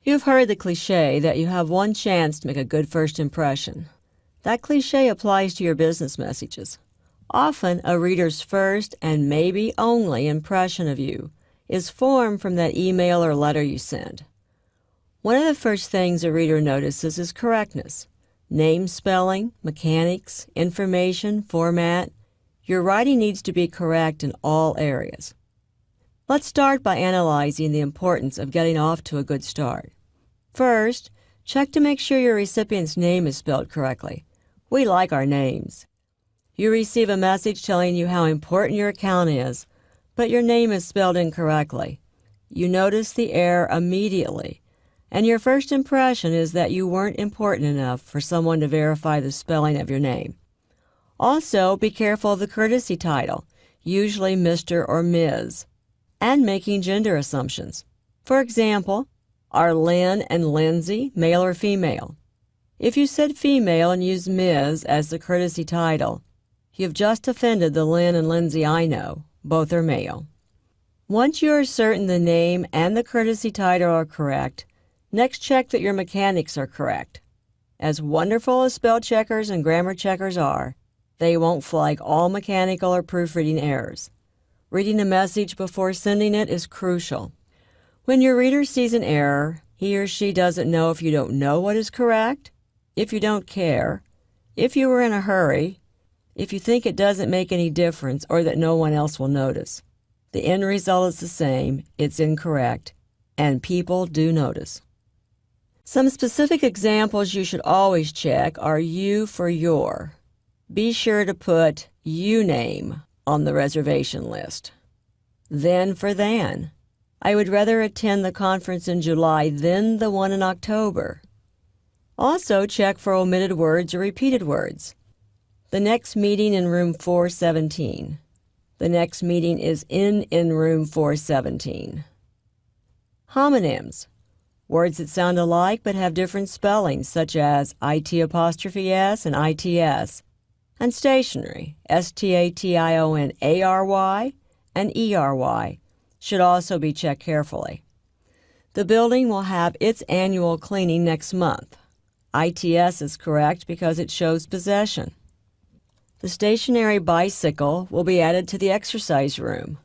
You've heard the cliche that you have one chance to make a good first impression. That cliche applies to your business messages. Often, a reader's first and maybe only impression of you is formed from that email or letter you send. One of the first things a reader notices is correctness. Name spelling, mechanics, information, format. Your writing needs to be correct in all areas. Let's start by analyzing the importance of getting off to a good start. First, check to make sure your recipient's name is spelled correctly. We like our names. You receive a message telling you how important your account is, but your name is spelled incorrectly. You notice the error immediately, and your first impression is that you weren't important enough for someone to verify the spelling of your name. Also, be careful of the courtesy title, usually Mr. or Ms., and making gender assumptions. For example, are Lynn and Lindsay male or female? If you said female and used Ms. as the courtesy title, you've just offended the Lynn and Lindsay I know. Both are male. Once you are certain the name and the courtesy title are correct, next check that your mechanics are correct. As wonderful as spell checkers and grammar checkers are, they won't flag all mechanical or proofreading errors. Reading a message before sending it is crucial. When your reader sees an error, he or she doesn't know if you don't know what is correct, if you don't care, if you were in a hurry, if you think it doesn't make any difference or that no one else will notice. The end result is the same, it's incorrect, and people do notice. Some specific examples you should always check are you for your. Be sure to put you name on the reservation list. Then for than. I would rather attend the conference in July than the one in October. Also check for omitted words or repeated words. The next meeting in room 417. The next meeting is in room 417. Homonyms. Words that sound alike but have different spellings, such as IT''s and ITS. And stationery, STATIONARY and ERY, should also be checked carefully. The building will have its annual cleaning next month. ITS is correct because it shows possession. The stationary bicycle will be added to the exercise room.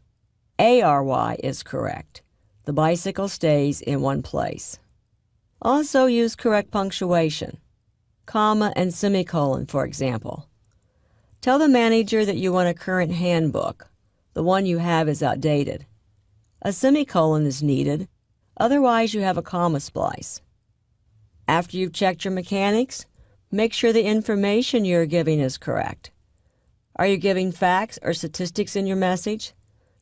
ARY is correct. The bicycle stays in one place. Also use correct punctuation. Comma and semicolon, for example. Tell the manager that you want a current handbook. The one you have is outdated. A semicolon is needed, otherwise you have a comma splice. After you've checked your mechanics, make sure the information you're giving is correct. Are you giving facts or statistics in your message?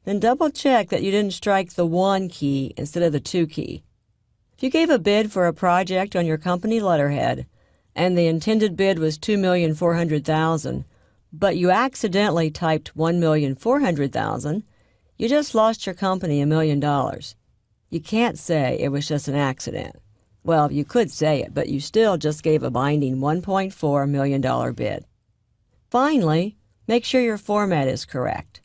Then double check that you didn't strike the 1 key instead of the 2 key. If you gave a bid for a project on your company letterhead and the intended bid was $2,400,000, but you accidentally typed $1,400,000, you just lost your company $1 million. You can't say it was just an accident. Well, you could say it, but you still just gave a binding $1.4 million bid. Finally, make sure your format is correct.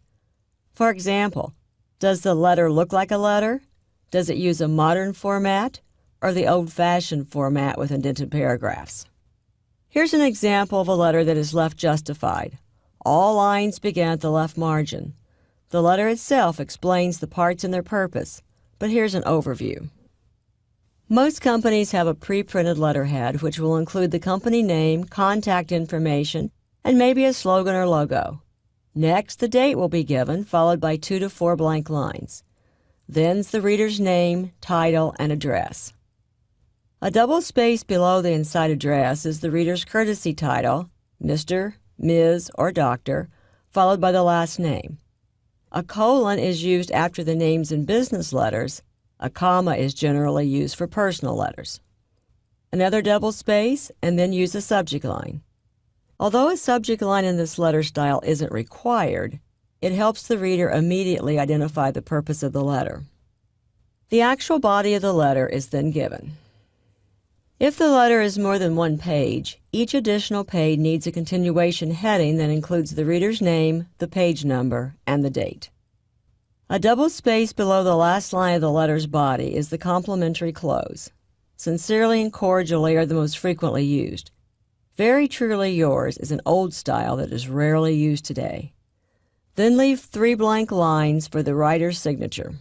For example, does the letter look like a letter? Does it use a modern format or the old-fashioned format with indented paragraphs? Here's an example of a letter that is left justified. All lines begin at the left margin. The letter itself explains the parts and their purpose, but here's an overview. Most companies have a pre-printed letterhead which will include the company name, contact information, and maybe a slogan or logo. Next, the date will be given, followed by 2 to 4 blank lines. Then's the reader's name, title, and address. A double space below the inside address is the reader's courtesy title, Mr., Ms., or Dr., followed by the last name. A colon is used after the names in business letters. A comma is generally used for personal letters. Another double space, and then use a subject line. Although a subject line in this letter style isn't required, it helps the reader immediately identify the purpose of the letter. The actual body of the letter is then given. If the letter is more than 1 page, each additional page needs a continuation heading that includes the reader's name, the page number, and the date. A double space below the last line of the letter's body is the complimentary close. Sincerely and cordially are the most frequently used. Very truly yours is an old style that is rarely used today. Then leave 3 blank lines for the writer's signature.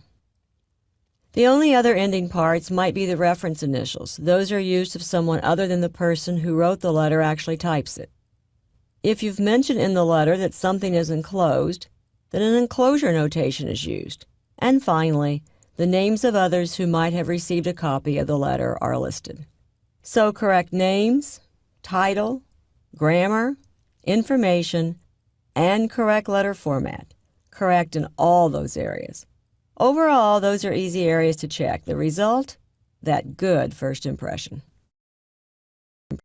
The only other ending parts might be the reference initials. Those are used if someone other than the person who wrote the letter actually types it. If you've mentioned in the letter that something is enclosed, then an enclosure notation is used. And finally, the names of others who might have received a copy of the letter are listed. So correct names, title, grammar, information, and correct letter format. Correct in all those areas. Overall, those are easy areas to check. The result? That good first impression.